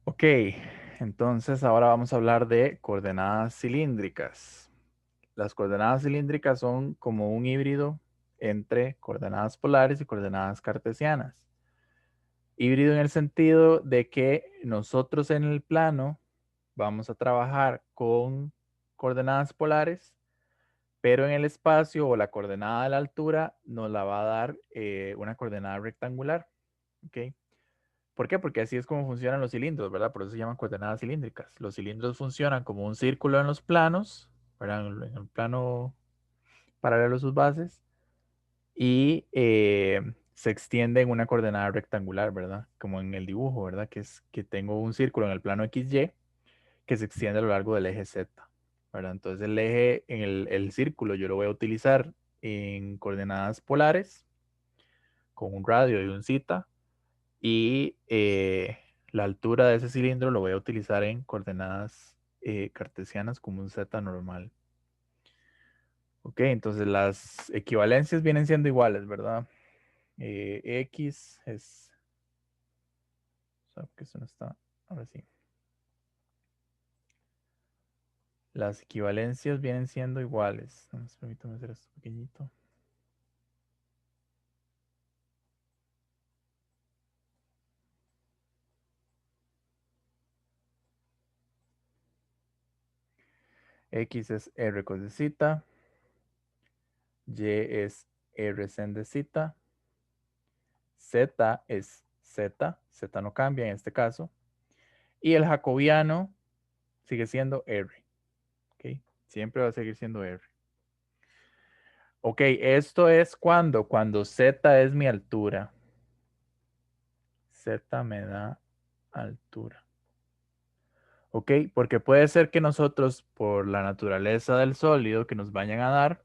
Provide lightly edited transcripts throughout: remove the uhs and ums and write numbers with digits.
Ok, entonces ahora vamos a hablar de coordenadas cilíndricas. Las coordenadas cilíndricas son como un híbrido entre coordenadas polares y coordenadas cartesianas. Híbrido en el sentido de que nosotros en el plano vamos a trabajar con coordenadas polares, pero en el espacio o la coordenada de la altura nos la va a dar una coordenada rectangular. ¿Ok? ¿Por qué? Porque así es como funcionan los cilindros, ¿verdad? Por eso se llaman coordenadas cilíndricas. Los cilindros funcionan como un círculo en los planos, ¿verdad? En el plano paralelo a sus bases y se extiende en una coordenada rectangular, ¿verdad? Como en el dibujo, ¿verdad? Que es que tengo un círculo en el plano XY que se extiende a lo largo del eje Z, ¿verdad? Entonces el eje, en el círculo yo lo voy a utilizar en coordenadas polares con un radio y un zeta y la altura de ese cilindro lo voy a utilizar en coordenadas cartesianas como un z normal. Ok, entonces las equivalencias vienen siendo iguales, ¿verdad? X es... ¿Sabe que eso no está? Ahora sí. Las equivalencias vienen siendo iguales. Permítame hacer esto pequeñito. X es R cos de zeta. Y es R sen de zeta. Z es Z. Z no cambia en este caso. Y el jacobiano sigue siendo R. ¿Ok? Siempre va a seguir siendo R. Ok, esto es cuando Z es mi altura. Z me da altura. Ok, porque puede ser que nosotros, por la naturaleza del sólido que nos vayan a dar,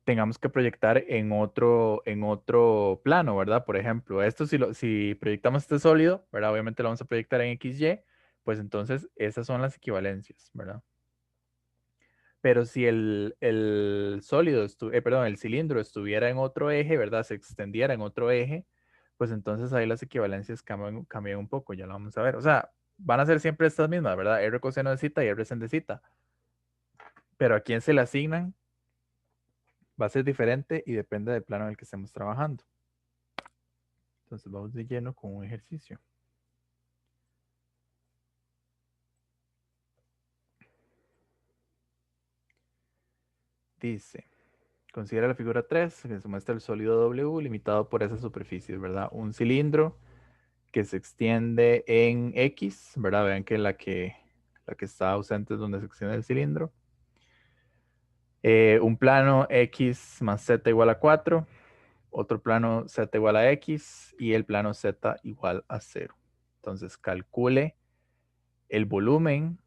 tengamos que proyectar en otro plano, ¿verdad? Por ejemplo, esto si proyectamos este sólido, ¿verdad? Obviamente lo vamos a proyectar en XY, pues entonces esas son las equivalencias, ¿verdad? Pero si el sólido, perdón, el cilindro estuviera en otro eje, ¿verdad? Se extendiera en otro eje, pues entonces ahí las equivalencias cambian un poco, ya lo vamos a ver. O sea, van a ser siempre estas mismas, ¿verdad? R coseno de zeta y R sen de zeta. Pero a quién se le asignan va a ser diferente y depende del plano en el que estemos trabajando. Entonces vamos de lleno con un ejercicio. Dice, considera la figura 3 que se muestra el sólido W limitado por esas superficies, ¿verdad? Un cilindro que se extiende en X, ¿verdad? Vean que la que está ausente es donde se extiende el cilindro. Un plano X más Z igual a 4, otro plano Z igual a X y el plano Z igual a 0. Entonces calcule el volumen,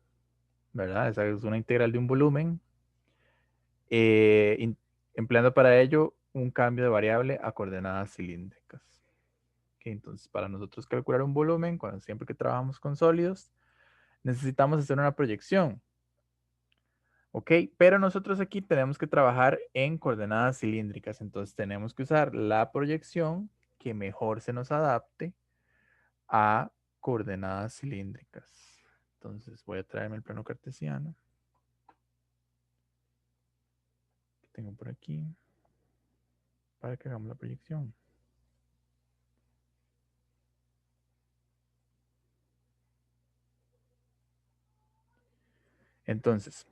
¿verdad? Esa es una integral de un volumen, empleando para ello un cambio de variable a coordenadas cilíndricas. Okay, entonces, para nosotros calcular un volumen, siempre que trabajamos con sólidos, necesitamos hacer una proyección. ¿Ok? Pero nosotros aquí tenemos que trabajar en coordenadas cilíndricas. Entonces tenemos que usar la proyección que mejor se nos adapte a coordenadas cilíndricas. Entonces voy a traerme el plano cartesiano que tengo por aquí para que hagamos la proyección. Entonces,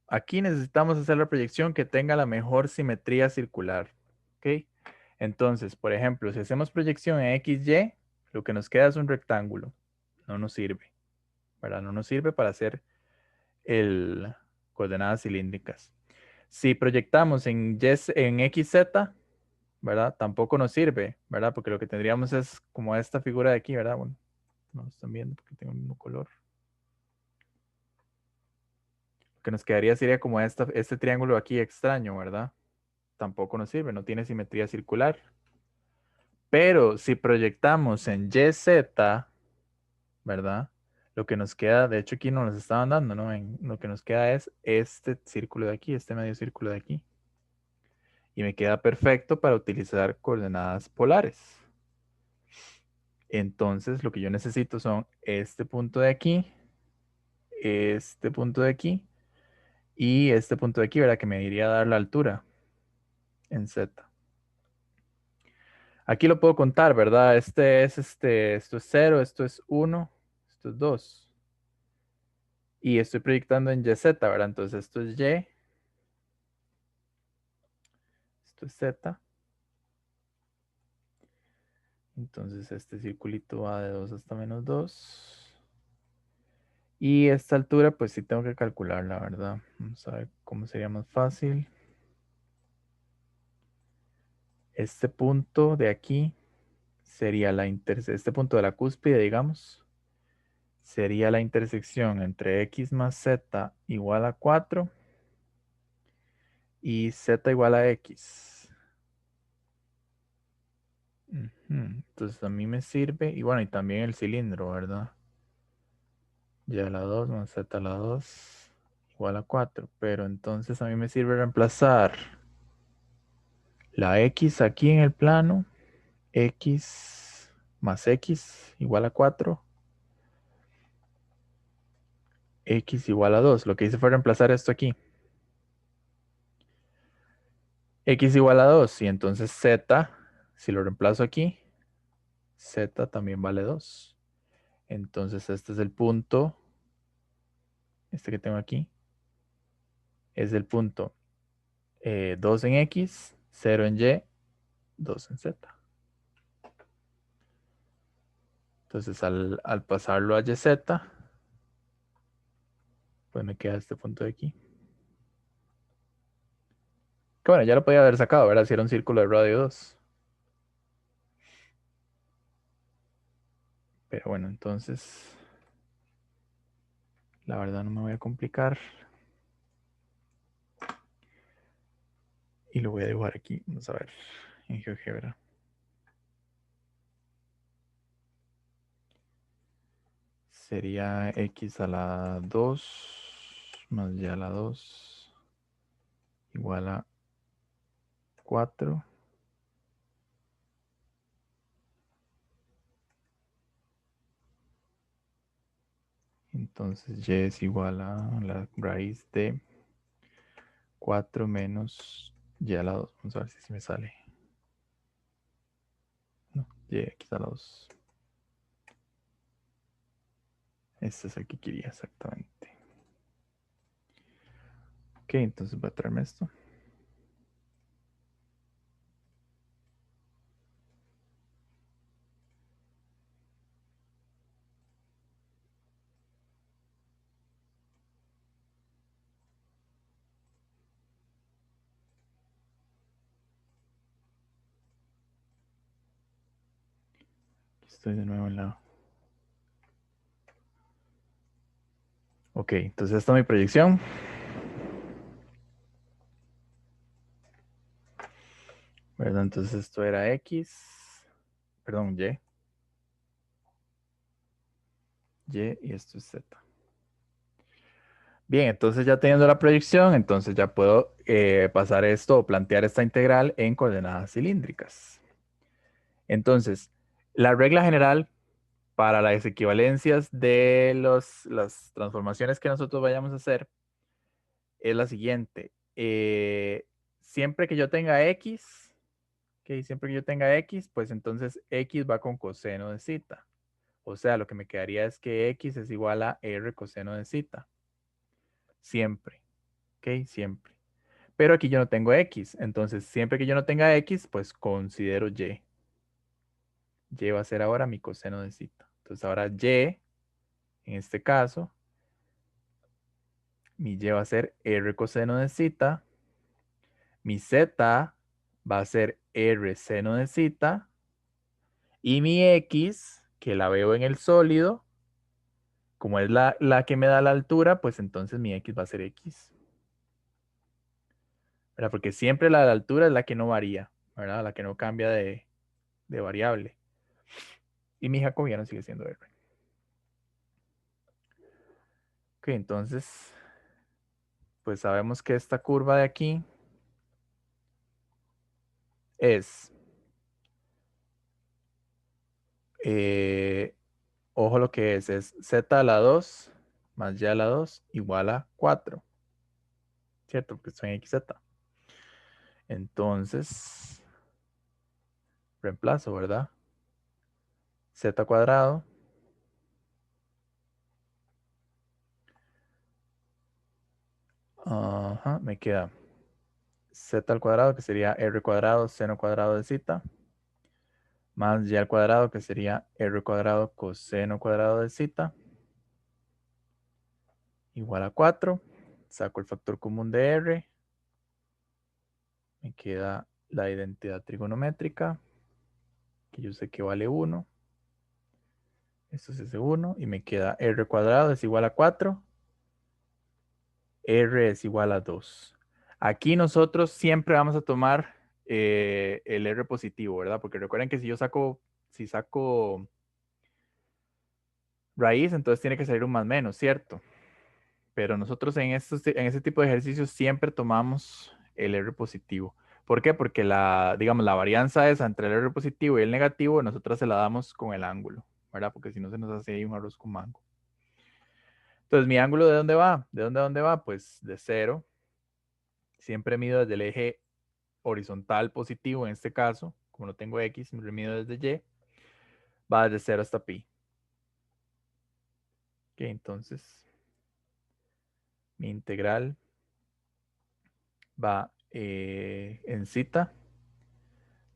aquí necesitamos hacer la proyección que tenga la mejor simetría circular. ¿Ok? Entonces, por ejemplo, si hacemos proyección en XY, lo que nos queda es un rectángulo. No nos sirve, ¿verdad? No nos sirve para hacer coordenadas cilíndricas. Si proyectamos en XZ, ¿verdad? Tampoco nos sirve, ¿verdad? Porque lo que tendríamos es como esta figura de aquí, ¿verdad? Bueno, no lo están viendo porque tengo el mismo color. Lo que nos quedaría sería como este triángulo aquí extraño, ¿verdad? Tampoco nos sirve, no tiene simetría circular. Pero si proyectamos en YZ, ¿verdad? Lo que nos queda, de hecho aquí no nos estaban dando, ¿no? Lo que nos queda es este círculo de aquí, este medio círculo de aquí. Y me queda perfecto para utilizar coordenadas polares. Entonces, lo que yo necesito son este punto de aquí, este punto de aquí y este punto de aquí, ¿verdad? Que me iría a dar la altura en Z. Aquí lo puedo contar, ¿verdad? Esto es 0, esto es 1, esto es 2. Y estoy proyectando en YZ, ¿verdad? Entonces esto es Y, esto es Z. Entonces este circulito va de 2 hasta -2. Y esta altura, pues sí tengo que calcularla, ¿verdad? Vamos a ver cómo sería más fácil. Este punto de aquí sería este punto de la cúspide, digamos, sería la intersección entre x más z igual a 4 y z igual a x. Entonces a mí me sirve, y bueno, y también el cilindro, ¿verdad? Y a la 2 más z a la 2 igual a 4. Pero entonces a mí me sirve reemplazar la x aquí en el plano, x más x igual a 4, x igual a 2. Lo que hice fue reemplazar esto aquí. X igual a 2 y entonces z, si lo reemplazo aquí, z también vale 2. Entonces este es el punto, este que tengo aquí, es el punto 2 en x, 0 en y, 2 en z. Entonces al pasarlo a yz, pues me queda este punto de aquí. Que bueno, ya lo podía haber sacado, ¿verdad? Si era un círculo de radio 2. Pero bueno, entonces, la verdad no me voy a complicar. Y lo voy a dibujar aquí, vamos a ver, en GeoGebra. Sería x a la 2 más y a la 2 igual a 4. Entonces y es igual a la raíz de 4 menos y a la 2. Vamos a ver si me sale. No, y x a la 2. Este es el que quería exactamente. Ok, entonces voy a traerme esto. Aquí estoy de nuevo en la... Ok, entonces esta es mi proyección. ¿Verdad? Entonces esto era x, perdón, y esto es z. Bien, entonces ya teniendo la proyección, entonces ya puedo pasar esto o plantear esta integral en coordenadas cilíndricas. Entonces, la regla general para las equivalencias de las transformaciones que nosotros vayamos a hacer es la siguiente. Siempre que yo tenga x, siempre que yo tenga x, pues entonces x va con coseno de zeta. O sea, lo que me quedaría es que x es igual a r coseno de zeta. Siempre. ¿Ok? Siempre. Pero aquí yo no tengo x. Entonces, siempre que yo no tenga x, pues considero y. Y va a ser ahora mi coseno de zeta. Entonces, ahora y, en este caso, mi y va a ser r coseno de zeta. Mi z va a ser r seno de zeta. Y mi x, que la veo en el sólido, como es la que me da la altura, pues entonces mi x va a ser x. ¿Verdad? Porque siempre la de altura es la que no varía, ¿verdad? La que no cambia de variable. Y mi jacobiano sigue siendo r. Ok, entonces, pues sabemos que esta curva de aquí es Ojo lo que es z a la 2 más y a la 2 igual a 4. ¿Cierto? Porque estoy en xz. Entonces, reemplazo, ¿verdad? Z cuadrado. Ajá, me queda z al cuadrado, que sería r cuadrado seno cuadrado de zeta, más y al cuadrado, que sería r cuadrado coseno cuadrado de zeta, igual a 4. Saco el factor común de r. Me queda la identidad trigonométrica, que yo sé que vale 1. Esto es ese 1. Y me queda r cuadrado es igual a 4. R es igual a 2. Aquí nosotros siempre vamos a tomar el R positivo, ¿verdad? Porque recuerden que si saco raíz, entonces tiene que salir un más menos, ¿cierto? Pero nosotros en ese tipo de ejercicios siempre tomamos el R positivo. ¿Por qué? Porque digamos, la varianza esa entre el R positivo y el negativo, nosotros se la damos con el ángulo, ¿verdad? Porque si no se nos hace ahí un arroz con mango. Entonces, ¿mi ángulo de dónde va? ¿De dónde a dónde va? Pues de 0. Siempre mido desde el eje horizontal positivo en este caso, como no tengo X, me mido desde Y, va desde 0 hasta pi. Ok, entonces mi integral va en zeta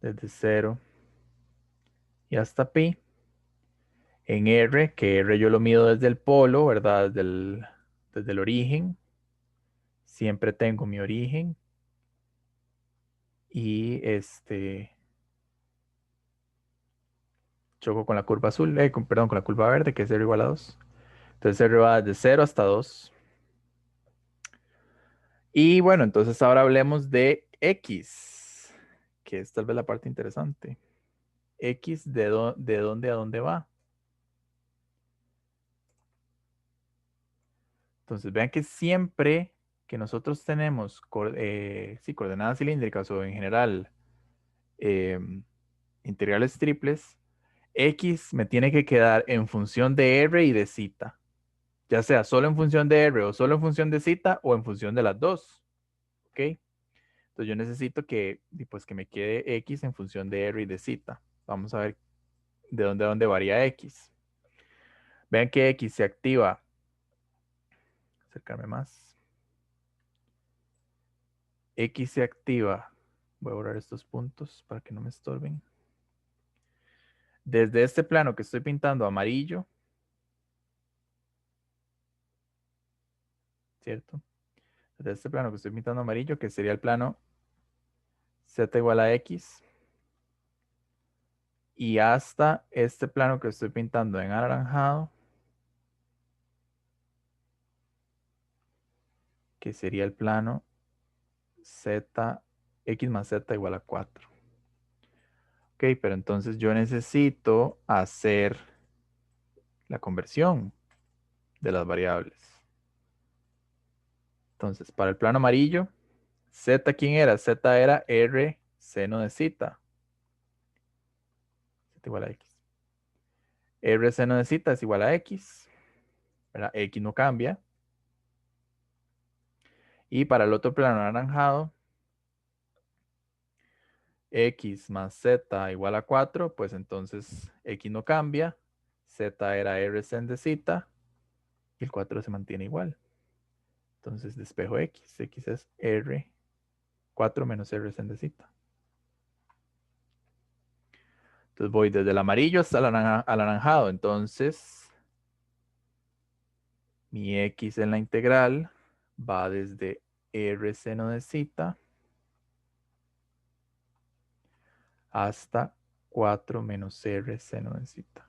desde 0 y hasta pi. En R, que R yo lo mido desde el polo, ¿verdad? Desde el origen. Siempre tengo mi origen. Y choco con la curva azul, perdón, con la curva verde, que es R igual a 2. Entonces R va desde 0 hasta 2. Y bueno, entonces ahora hablemos de X, que es tal vez la parte interesante. X, ¿de dónde a dónde va? Entonces vean que siempre que nosotros tenemos coordenadas cilíndricas o en general integrales triples, X me tiene que quedar en función de R y de zeta. Ya sea solo en función de R o solo en función de zeta o en función de las dos. ¿Ok? Entonces yo necesito pues, que me quede X en función de R y de zeta. Vamos a ver de dónde a dónde varía X. Vean que X se activa. Acercarme más. X se activa. Voy a borrar estos puntos para que no me estorben. Desde este plano que estoy pintando amarillo. ¿Cierto? Desde este plano que estoy pintando amarillo, que sería el plano Z igual a X. Y hasta este plano que estoy pintando en anaranjado, que sería el plano Z, X más Z igual a 4. Ok, pero entonces yo necesito hacer la conversión de las variables. Entonces, para el plano amarillo, Z, ¿quién era? Z era R seno de zeta. Z igual a X. R seno de zeta es igual a X. ¿Verdad? X no cambia. Y para el otro plano anaranjado, X más Z igual a 4, pues entonces X no cambia. Z era R sen de zeta. Y el 4 se mantiene igual. Entonces despejo X. X es R 4 menos R sen de zeta. Entonces voy desde el amarillo hasta el anaranjado. Entonces mi X en la integral va desde R seno de zeta hasta 4 menos R seno de zeta.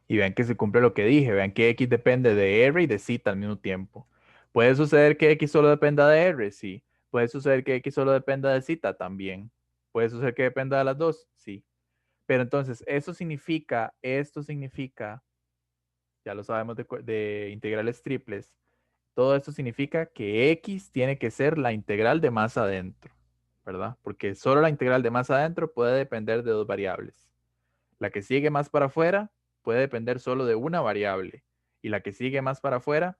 Y vean que se cumple lo que dije. Vean que X depende de R y de zeta al mismo tiempo. ¿Puede suceder que X solo dependa de R? Sí. ¿Puede suceder que X solo dependa de zeta? También. ¿Puede suceder que dependa de las dos? Sí. Pero entonces, esto significa, ya lo sabemos de integrales triples, todo esto significa que X tiene que ser la integral de más adentro. ¿verdad? Porque solo la integral de más adentro puede depender de dos variables. La que sigue más para afuera puede depender solo de una variable. Y la que sigue más para afuera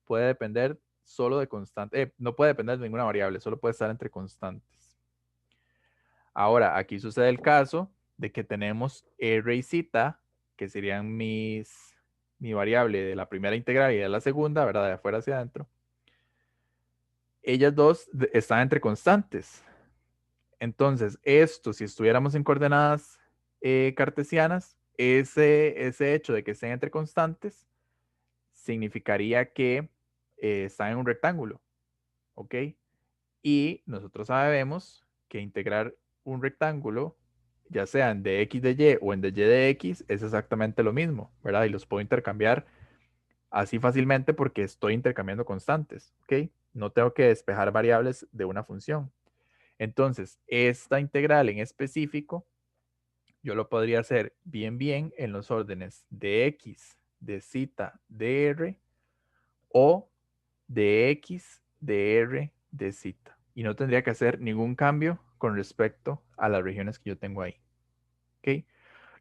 puede depender solo de constantes. No puede depender de ninguna variable, solo puede estar entre constantes. Ahora, aquí sucede el caso de que tenemos R y Z, que serían mi variable de la primera integral y de la segunda, ¿verdad? De afuera hacia adentro. Ellas dos están entre constantes. Entonces, esto, si estuviéramos en coordenadas cartesianas, ese hecho de que estén entre constantes significaría que están en un rectángulo, ¿ok? Y nosotros sabemos que integrar un rectángulo, ya sea en dx de y o en dy de x, es exactamente lo mismo, ¿verdad? Y los puedo intercambiar así fácilmente porque estoy intercambiando constantes, ¿ok? No tengo que despejar variables de una función. Entonces, esta integral en específico, yo lo podría hacer bien en los órdenes de x, de z, de r, o de x, de r, de z. Y no tendría que hacer ningún cambio con respecto a las regiones que yo tengo ahí. ¿Ok?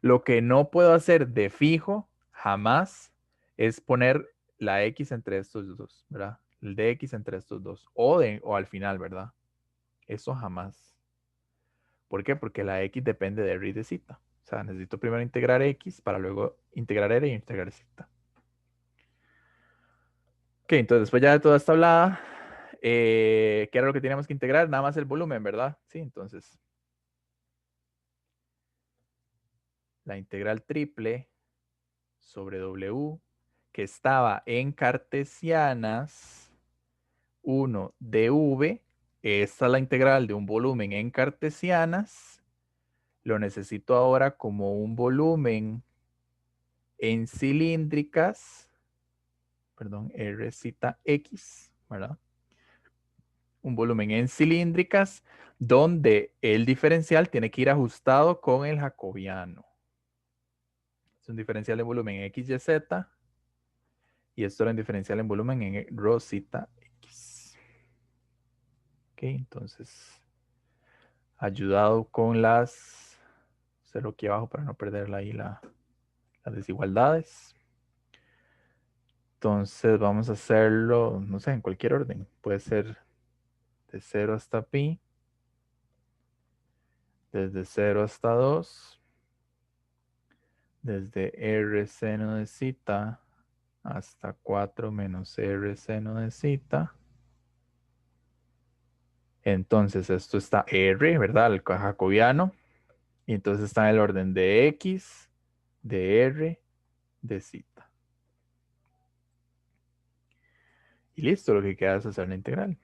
Lo que no puedo hacer de fijo, jamás, es poner la x entre estos dos, ¿verdad? El de x entre estos dos. O al final, ¿verdad? Eso jamás. ¿Por qué? Porque la x depende de r y de z. O sea, necesito primero integrar x para luego integrar r y integrar z. Ok, entonces después ya de toda esta hablada, ¿qué era lo que teníamos que integrar? Nada más el volumen, ¿verdad? Sí, entonces la integral triple sobre W que estaba en cartesianas 1 dv, esta es la integral de un volumen en cartesianas, lo necesito ahora como un volumen en cilíndricas, perdón, RZX, ¿verdad? Un volumen en cilíndricas donde el diferencial tiene que ir ajustado con el jacobiano. Es un diferencial de volumen en X, Y, Z. Y esto era un diferencial en volumen en rho, Z, X. Ok, entonces, ayudado con las... Hacerlo aquí abajo para no perder ahí las desigualdades. Entonces vamos a hacerlo, no sé, en cualquier orden. Puede ser de 0 hasta pi, desde 0 hasta 2, desde r seno de z hasta 4 menos r seno de z. Entonces esto está r, ¿verdad? El jacobiano. Y entonces está en el orden de x, de r, de z. Y listo, lo que queda es hacer la integral.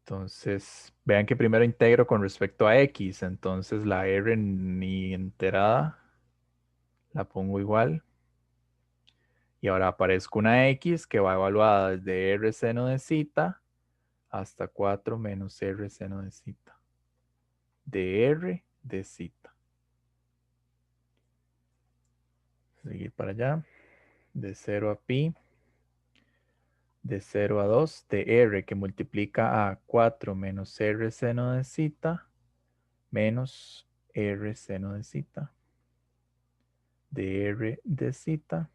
Entonces, vean que primero integro con respecto a x. Entonces la r ni enterada la pongo igual. Y ahora aparezco una x que va evaluada desde r seno de z hasta 4 menos r seno de z. De r de z. Seguir para allá. De 0 a pi. De 0 a 2. De r que multiplica a 4 menos r seno de z. Menos r seno de z. De r de z.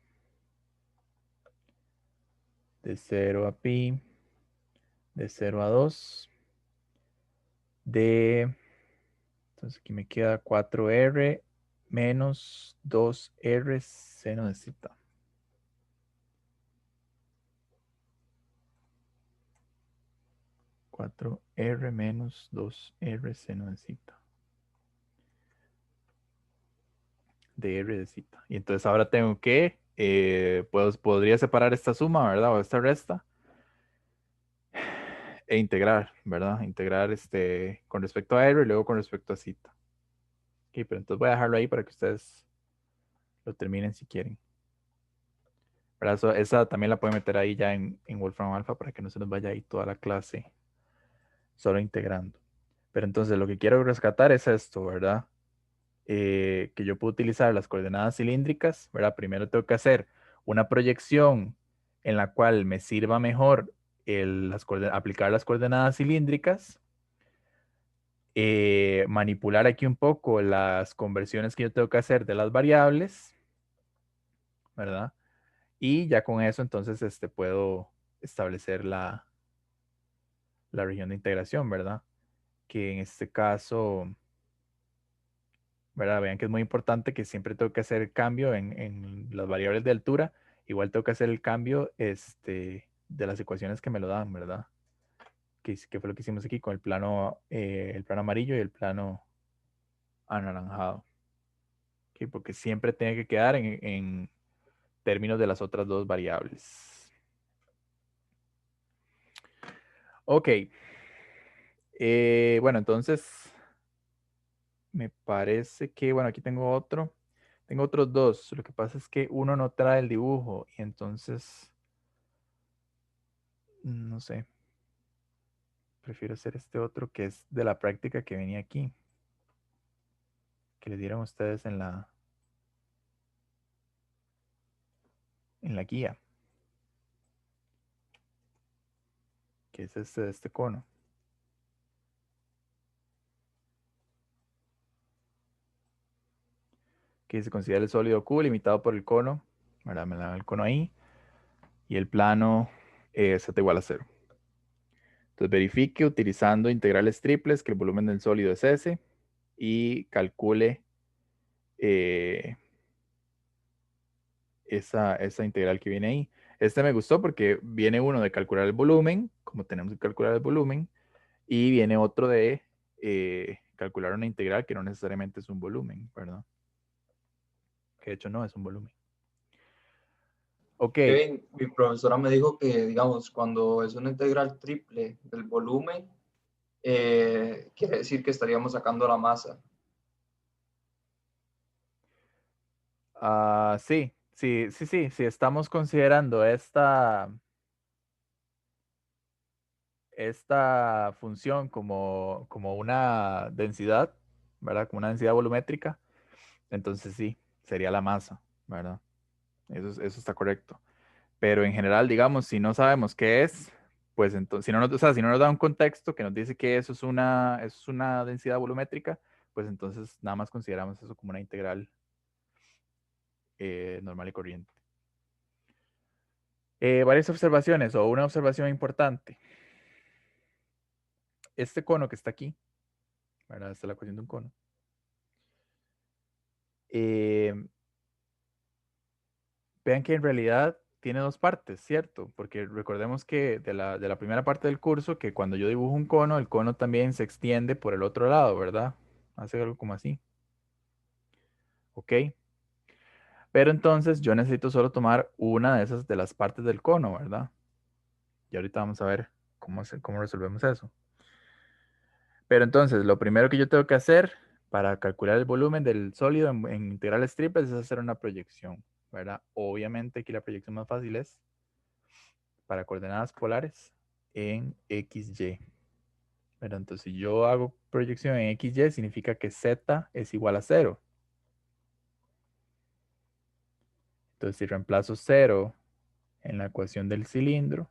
De 0 a pi. De 0 a 2. Entonces aquí me queda 4r menos 2r seno de z. 4r menos 2r seno de z. De r de z. Y entonces ahora tengo que, podría separar esta suma, ¿verdad? O esta resta. E integrar, ¿verdad? Integrar con respecto a r y luego con respecto a z. Ok, pero entonces voy a dejarlo ahí para que ustedes lo terminen si quieren. ¿Verdad? Esa también la pueden meter ahí ya en Wolfram Alpha para que no se nos vaya ahí toda la clase solo integrando. Pero entonces lo que quiero rescatar es esto, ¿verdad? Que yo puedo utilizar las coordenadas cilíndricas, ¿verdad? Primero tengo que hacer una proyección en la cual me sirva mejor aplicar las coordenadas cilíndricas, manipular aquí un poco las conversiones que yo tengo que hacer de las variables, ¿verdad? Y ya con eso entonces puedo establecer la región de integración, ¿verdad? Que en este caso, ¿verdad? Vean que es muy importante que siempre tengo que hacer el cambio en las variables de altura. Igual tengo que hacer el cambio de las ecuaciones que me lo dan, ¿verdad? Que fue lo que hicimos aquí con el plano amarillo y el plano anaranjado. ¿Ok? Porque siempre tiene que quedar en términos de las otras dos variables. Ok. Bueno, entonces me parece que, bueno, aquí tengo otro. Tengo otros dos. Lo que pasa es que uno no trae el dibujo y entonces, no sé, prefiero hacer este otro que es de la práctica que venía aquí, que le dieron ustedes en la guía, que es este de este cono. Que se considera el sólido Q limitado por el cono, ¿verdad? Me dan el cono ahí y el plano z igual a 0. Entonces verifique utilizando integrales triples que el volumen del sólido es S y calcule esa integral que viene ahí. Este me gustó porque viene uno de calcular el volumen, como tenemos que calcular el volumen, y viene otro de calcular una integral que no necesariamente es un volumen, ¿verdad? Que de hecho no es un volumen. Ok. Kevin, mi profesora me dijo que, digamos, cuando es una integral triple del volumen, quiere decir que estaríamos sacando la masa. Sí, sí, sí, sí, sí, estamos considerando esta función como una densidad, ¿verdad? Como una densidad volumétrica, entonces sí, sería la masa, ¿verdad? Eso está correcto. Pero en general, digamos, si no sabemos qué es, pues entonces, o sea, si no nos da un contexto que nos dice que eso es una densidad volumétrica, pues entonces nada más consideramos eso como una integral normal y corriente. Varias observaciones o una observación importante. Este cono que está aquí, ¿verdad? Esta es la ecuación de un cono. Eh, Vean que en realidad tiene dos partes, ¿cierto? Porque recordemos que de la primera parte del curso, que cuando yo dibujo un cono, el cono también se extiende por el otro lado, ¿verdad? Hace algo como así. ¿Ok? Pero entonces yo necesito solo tomar una de esas de las partes del cono, ¿verdad? Y ahorita vamos a ver cómo resolvemos eso. Pero entonces, lo primero que yo tengo que hacer para calcular el volumen del sólido en integrales triples es hacer una proyección, ¿verdad? Obviamente aquí la proyección más fácil es para coordenadas polares en XY. ¿Verdad? Entonces, si yo hago proyección en XY, significa que Z es igual a 0. Entonces, si reemplazo 0 en la ecuación del cilindro,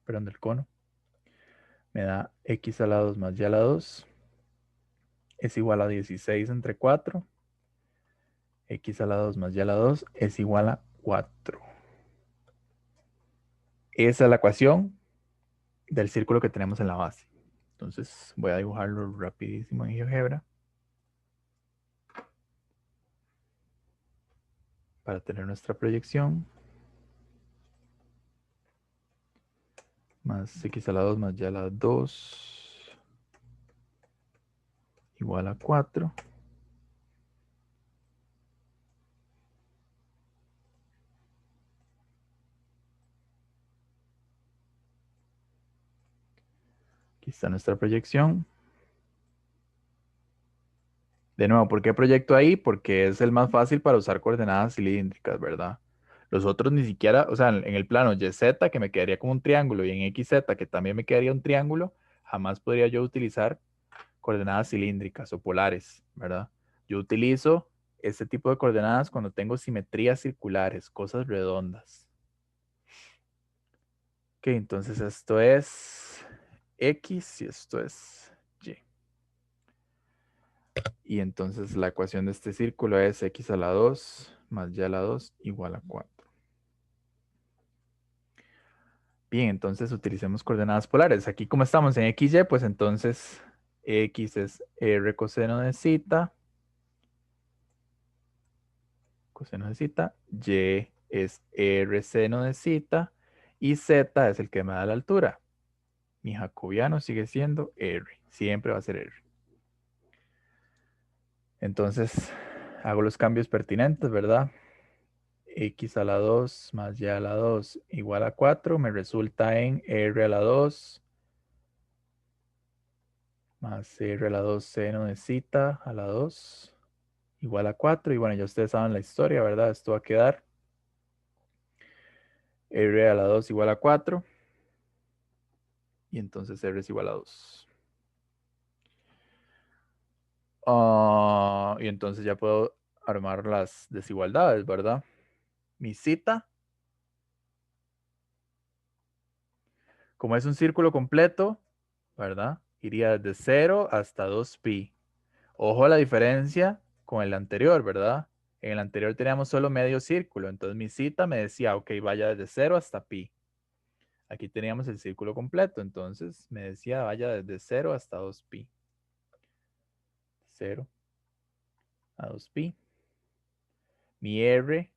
perdón, del cono, me da x a la 2 más y a la 2 es igual a 16 entre 4. X a la 2 más y a la 2 es igual a 4. Esa es la ecuación del círculo que tenemos en la base. Entonces voy a dibujarlo rapidísimo en GeoGebra para tener nuestra proyección. Más x a la 2 más y a la 2 igual a 4. Aquí está nuestra proyección. De nuevo, ¿por qué proyecto ahí? Porque es el más fácil para usar coordenadas cilíndricas, ¿verdad? Los otros ni siquiera, o sea, en el plano YZ, que me quedaría como un triángulo, y en XZ, que también me quedaría un triángulo, jamás podría yo utilizar coordenadas cilíndricas o polares, ¿verdad? Yo utilizo este tipo de coordenadas cuando tengo simetrías circulares, cosas redondas. Ok, entonces esto es X y esto es Y. Y entonces la ecuación de este círculo es X a la 2 más Y a la 2 igual a 4. Bien, entonces utilicemos coordenadas polares. Aquí como estamos en XY, pues entonces X es R coseno de zeta. Coseno de zeta. Y es R seno de zeta. Y Z es el que me da la altura. Mi jacobiano sigue siendo R. Siempre va a ser R. Entonces hago los cambios pertinentes, ¿verdad? X a la 2 más Y a la 2 igual a 4 me resulta en R a la 2 más R a la 2 seno de zeta a la 2 igual a 4. Y bueno, ya ustedes saben la historia, ¿verdad? Esto va a quedar R a la 2 igual a 4. Y entonces R es igual a 2. Y entonces ya puedo armar las desigualdades, ¿verdad? Mi zeta, como es un círculo completo, ¿verdad? Iría desde 0 hasta 2pi. Ojo a la diferencia con el anterior, ¿verdad? En el anterior teníamos solo medio círculo, entonces mi cita me decía, ok, vaya desde 0 hasta pi. Aquí teníamos el círculo completo, entonces me decía, vaya desde 0 hasta 2pi. 0 a 2pi. Mi R,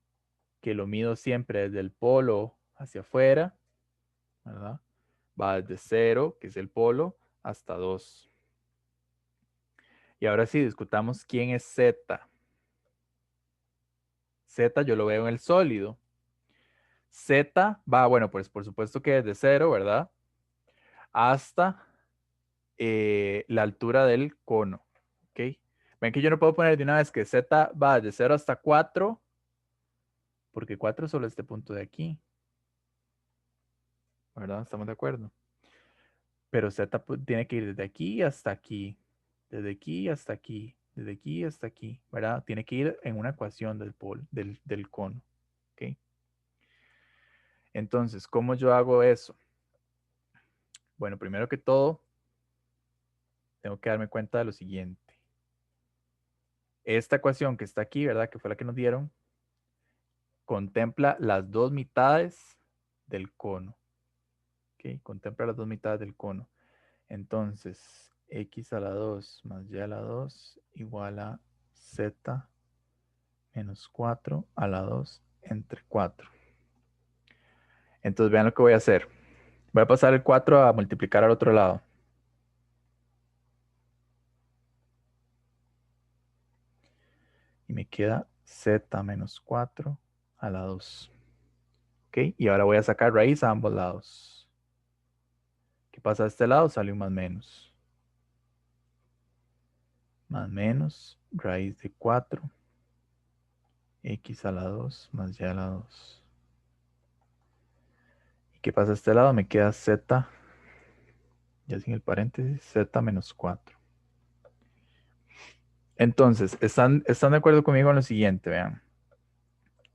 que lo mido siempre desde el polo hacia afuera, ¿verdad? Va desde 0, que es el polo, hasta 2. Y ahora sí, discutamos quién es Z. Z yo lo veo en el sólido. Z va, bueno, pues por supuesto que desde 0, ¿verdad? Hasta la altura del cono, ¿ok? Ven que yo no puedo poner de una vez que Z va de 0 hasta 4, porque 4 es solo este punto de aquí, ¿verdad? ¿Estamos de acuerdo? Pero Z tiene que ir desde aquí hasta aquí, desde aquí hasta aquí, desde aquí hasta aquí, ¿verdad? Tiene que ir en una ecuación del cono, ¿ok? Entonces, ¿cómo yo hago eso? Bueno, primero que todo, tengo que darme cuenta de lo siguiente. Esta ecuación que está aquí, ¿verdad? Que fue la que nos dieron, contempla las dos mitades del cono. ¿Ok? Contempla las dos mitades del cono. Entonces, x a la 2 más y a la 2 igual a z menos 4 a la 2 entre 4. Entonces, vean lo que voy a hacer. Voy a pasar el 4 a multiplicar al otro lado. Y me queda z menos 4 a la 2. ¿Ok? Y ahora voy a sacar raíz a ambos lados. ¿Qué pasa a este lado? Sale un más menos. Más menos raíz de 4 x a la 2 más y a la 2. ¿Y qué pasa a este lado? Me queda z, ya sin el paréntesis, z menos 4. Entonces, ¿están de acuerdo conmigo en lo siguiente? Vean.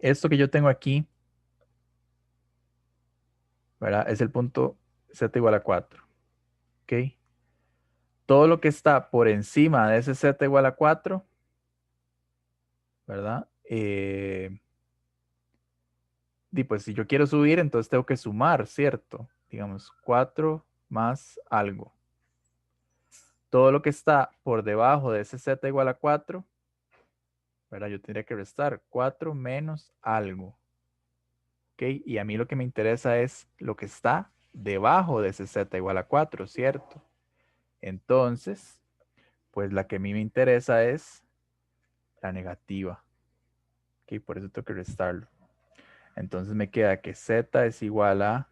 Esto que yo tengo aquí, ¿verdad? Es el punto z igual a 4. ¿Ok? Todo lo que está por encima de ese z igual a 4, ¿verdad? Y pues si yo quiero subir, entonces tengo que sumar, ¿cierto? Digamos, 4 más algo. Todo lo que está por debajo de ese z igual a 4, ¿verdad? Yo tendría que restar 4 menos algo. ¿Ok? Y a mí lo que me interesa es lo que está debajo de ese z igual a 4, ¿cierto? Entonces, pues la que a mí me interesa es la negativa. ¿Ok? Por eso tengo que restarlo. Entonces me queda que z es igual a...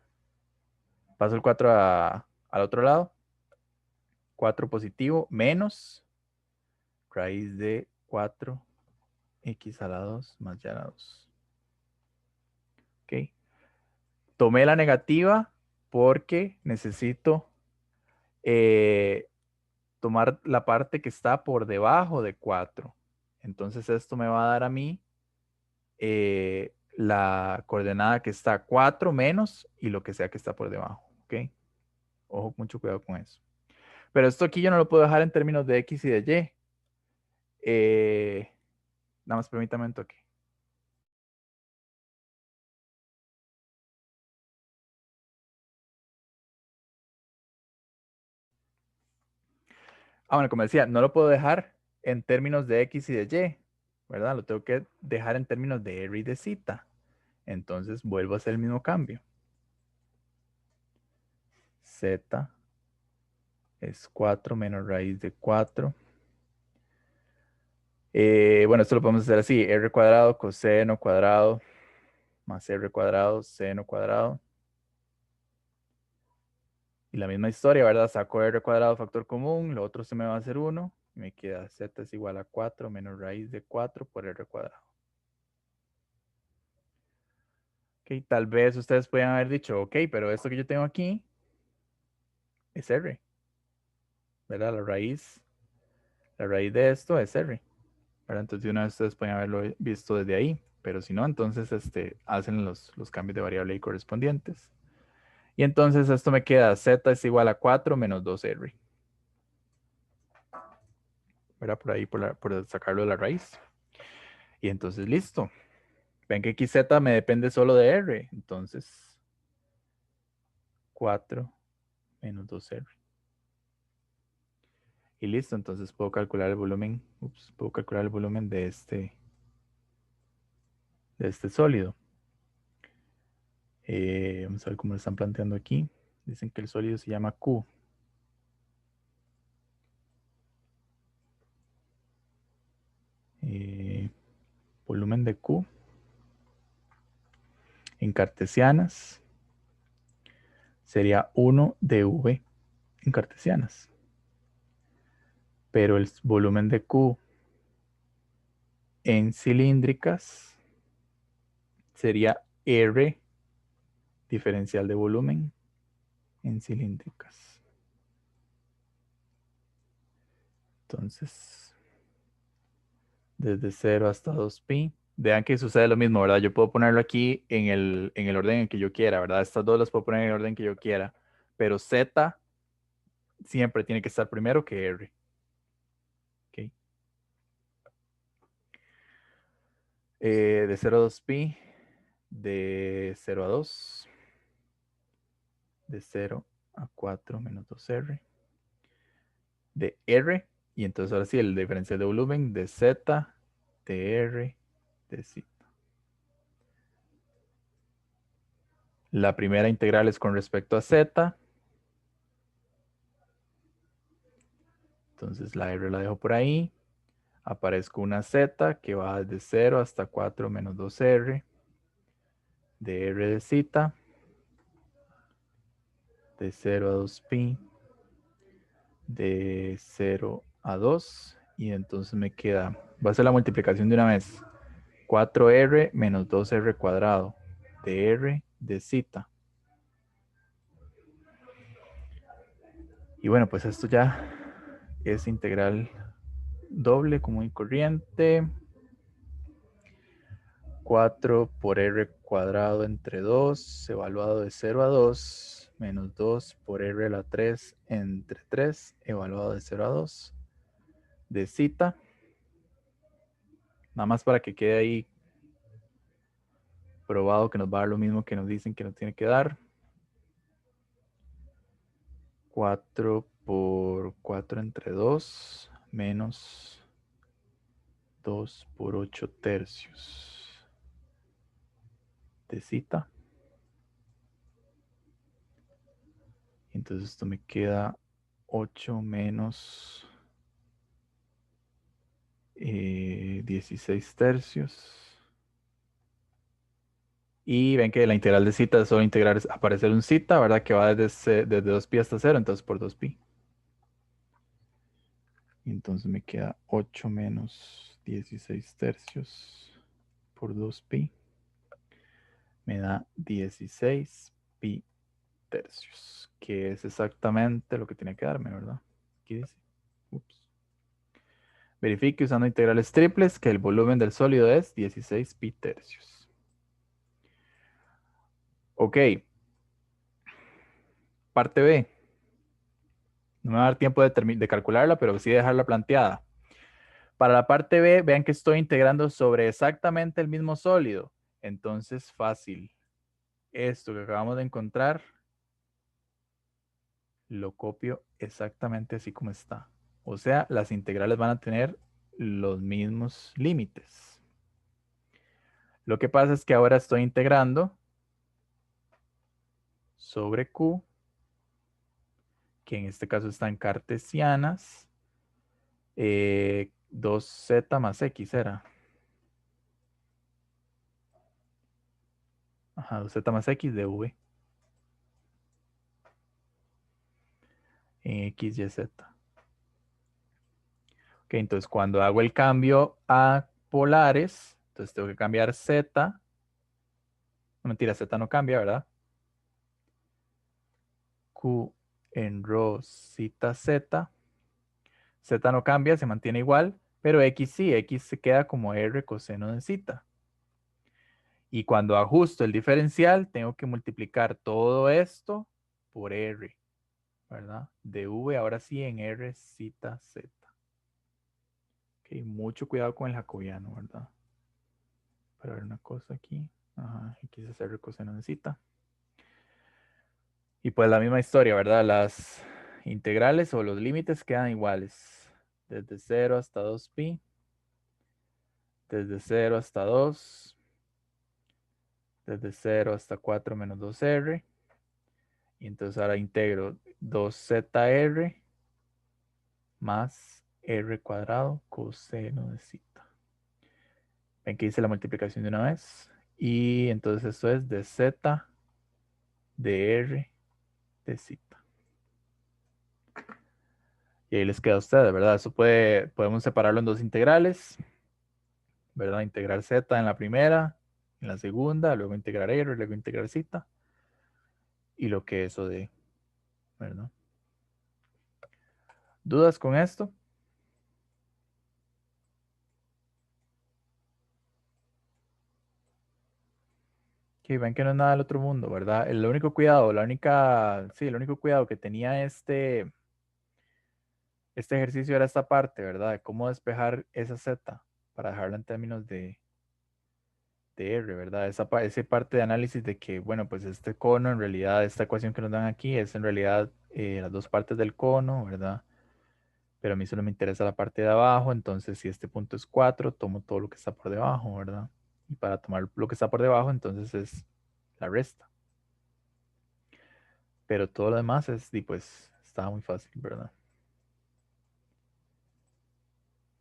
Paso el 4 al otro lado. 4 positivo menos raíz de 4x a la 2 más y a la 2. ¿Ok? Tomé la negativa porque necesito tomar la parte que está por debajo de 4. Entonces esto me va a dar a mí la coordenada que está 4 menos y lo que sea que está por debajo, ¿ok? Ojo, mucho cuidado con eso. Pero esto aquí yo no lo puedo dejar en términos de X y de Y. Nada más permítame un toque. Bueno, como decía, no lo puedo dejar en términos de X y de Y, ¿verdad? Lo tengo que dejar en términos de R y de Z. Entonces vuelvo a hacer el mismo cambio. Z es 4 menos raíz de 4. Bueno, esto lo podemos hacer así. R cuadrado coseno cuadrado más R cuadrado seno cuadrado. Y la misma historia, ¿verdad? Saco R cuadrado factor común, lo otro se me va a hacer 1. Y me queda Z es igual a 4 menos raíz de 4 por R cuadrado. Ok, tal vez ustedes puedan haber dicho, ok, pero esto que yo tengo aquí es R, ¿verdad? La raíz de esto es R, ¿verdad? Entonces de una vez ustedes pueden haberlo visto desde ahí, pero si no, entonces hacen los cambios de variable y correspondientes. Y entonces esto me queda Z es igual a 4 menos 2R, ¿verdad? Por ahí, por sacarlo de la raíz. Y entonces listo. Ven que XZ me depende solo de R, entonces 4 menos 2R. Y listo, entonces puedo calcular el volumen, puedo calcular el volumen de este sólido. Vamos a ver cómo lo están planteando aquí. Dicen que el sólido se llama Q. Volumen de Q en cartesianas sería 1 dV en cartesianas. Pero el volumen de Q en cilíndricas sería R diferencial de volumen en cilíndricas. Entonces, desde 0 hasta 2pi. Vean que sucede lo mismo, ¿verdad? Yo puedo ponerlo aquí en el orden en que yo quiera, ¿verdad? Estas dos las puedo poner en el orden que yo quiera. Pero Z siempre tiene que estar primero que R. ¿Okay? De 0 a 2pi, de 0 a 2, de 0 a 4 menos 2R, de R, y entonces ahora sí el diferencial de volumen de Z, de R, de Z. La primera integral es con respecto a Z. Entonces la R la dejo por ahí. Aparezco una Z que va desde 0 hasta 4 menos 2R. De R de Z. De 0 a 2pi. De 0 a 2. Y entonces me queda, va a ser la multiplicación de una vez. 4R menos 2R cuadrado. De R de Z. Y bueno, pues esto ya es integral doble común y corriente. 4 por R cuadrado entre 2, evaluado de 0 a 2, menos 2 por R a la 3 entre 3, evaluado de 0 a 2, de Z. Nada más para que quede ahí probado que nos va a dar lo mismo que nos dicen que nos tiene que dar. 4 por 4 entre 2, menos 2 por 8 tercios, de Z. Entonces esto me queda 8 menos 16 tercios. Y ven que la integral de Z es solo integrar, aparecer un Z, ¿verdad? Que va desde 2pi hasta 0, entonces por 2pi. Y entonces me queda 8 menos 16 tercios por 2pi. Me da 16 pi tercios, que es exactamente lo que tiene que darme, ¿verdad? Aquí dice. Ups. Verifique usando integrales triples que el volumen del sólido es 16 pi tercios. Ok, parte B. No me va a dar tiempo de calcularla, pero sí dejarla planteada. Para la parte B, vean que estoy integrando sobre exactamente el mismo sólido. Entonces, fácil. Esto que acabamos de encontrar, lo copio exactamente así como está. O sea, las integrales van a tener los mismos límites. Lo que pasa es que ahora estoy integrando sobre Q, que en este caso están cartesianas, 2z más x era. Ajá, 2z más x de v en x, y, z. Ok, entonces cuando hago el cambio a polares, entonces tengo que cambiar z. No, mentira, z no cambia, ¿verdad? Q en rosita z. Z no cambia, se mantiene igual, pero x sí, x se queda como r coseno de zeta. Y cuando ajusto el diferencial, tengo que multiplicar todo esto por r, ¿verdad? De v ahora sí en r zeta z. Ok, mucho cuidado con el jacobiano, ¿verdad? Para ver una cosa aquí. Ajá, x es r coseno de zeta. Y pues la misma historia, ¿verdad? Las integrales o los límites quedan iguales. Desde 0 hasta 2pi. Desde 0 hasta 2. Desde 0 hasta 4 menos 2r. Y entonces ahora integro 2zr más r cuadrado coseno de zeta. Ven que hice la multiplicación de una vez. Y entonces esto es de z de r de zeta. Y ahí les queda a ustedes, ¿verdad? Eso podemos separarlo en dos integrales, ¿verdad? Integrar z en la primera, en la segunda, luego integrar r, luego integrar zeta. Y lo que eso de, ¿verdad? ¿Dudas con esto? Que ven que no es nada del otro mundo, ¿verdad? El único cuidado, el único cuidado que tenía este ejercicio era esta parte, ¿verdad? De cómo despejar esa z para dejarla en términos de r, ¿verdad? Esa parte de análisis de que, bueno, pues este cono, en realidad, esta ecuación que nos dan aquí es en realidad las dos partes del cono, ¿verdad? Pero a mí solo me interesa la parte de abajo, entonces si este punto es 4, tomo todo lo que está por debajo, ¿verdad? Y para tomar lo que está por debajo, entonces es la resta. Pero todo lo demás y pues estaba muy fácil, ¿verdad?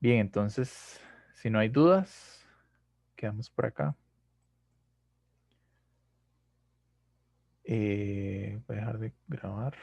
Bien, entonces, si no hay dudas, quedamos por acá. Voy a dejar de grabar.